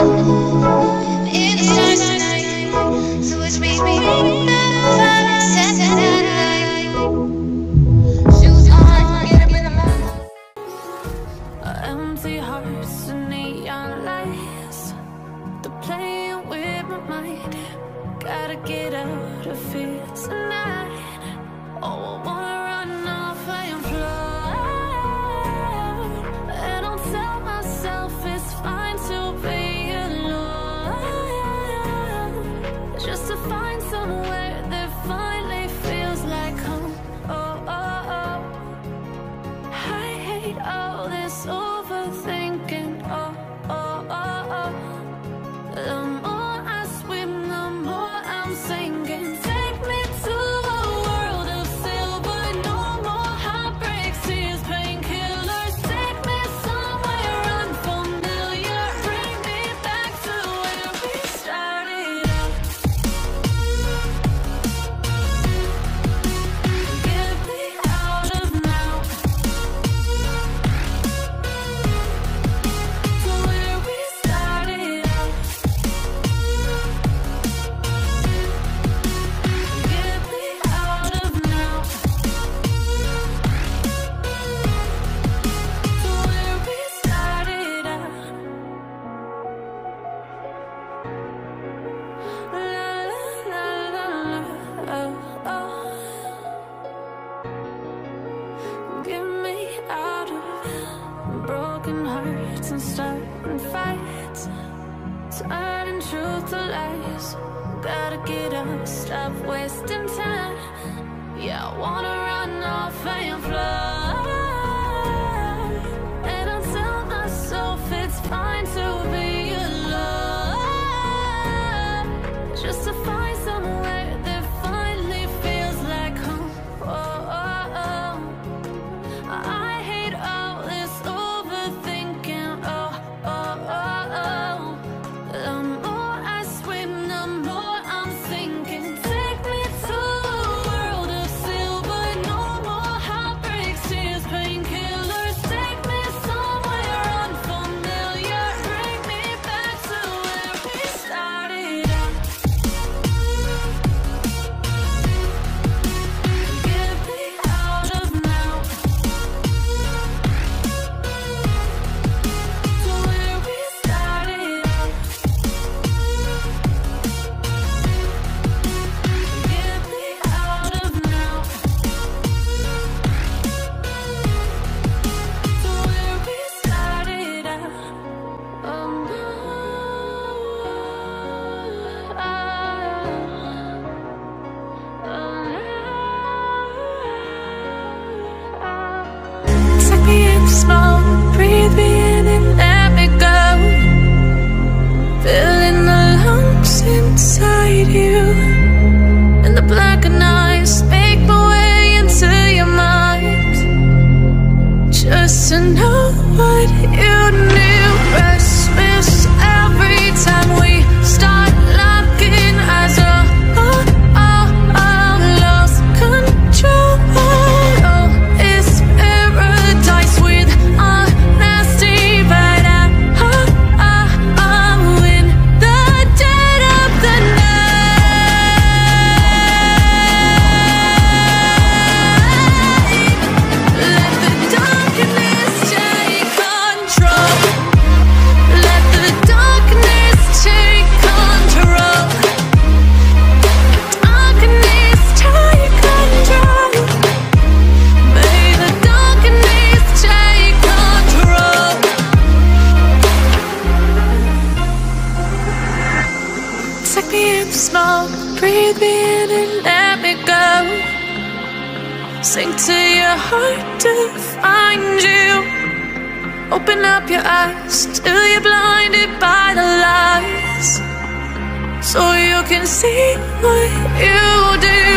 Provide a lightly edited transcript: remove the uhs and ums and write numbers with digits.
It starts tonight, so it's me. Shoes on, get up in the morning. Empty hearts and neon lights, they're playing with my mind. Gotta get out of here tonight. Oh, I wanna run off and fly. And I'll tell myself it's fine to be alone, just to find somewhere that finally feels like home. Oh, oh, oh. I hate all this overthinking. Oh, oh, oh, oh. The more I swim, the more I'm sinking. Take me to a world of silver. No more heartbreaks, tears, painkillers. Take me somewhere unfamiliar. Bring me back to where we started out. Get me out of now, to where we started out. Get me out of now, to where we started out. La la la la la, oh, oh. Get me out of broken hearts and starting fights, turning truth to lies. Gotta get up, stop wasting time. Yeah, I wanna run off and fly. And I'll tell myself it's fine to be alone, just to find somewhere that finally feels like home. Oh, oh, oh. I hate all this overthinking. Oh, oh, oh, oh. The more I swim, the more I'm sinking. Take me to a world of silver. No more heartbreaks, tears, painkillers. Take me somewhere unfamiliar. Bring me back to where we started out. Get me out of now, to where we started out. Get me out of now, to where we started out. Oh no, take me in small, breathe me in and let me go. Filling the lungs inside you, and the blackened eyes make my way into your mind, just to know what you knew. Restless every time we start locking eyes. Lost control. Oh, it's paradise with honesty, but I'm in the dead of the night. Let the darkness take control. Let the darkness take control. Darkness take control. May the darkness take control. Take me in small, breathe me in and let me go. Sink to your heart to find you. Open up your eyes till you're blinded by the lies, so you can see what you do.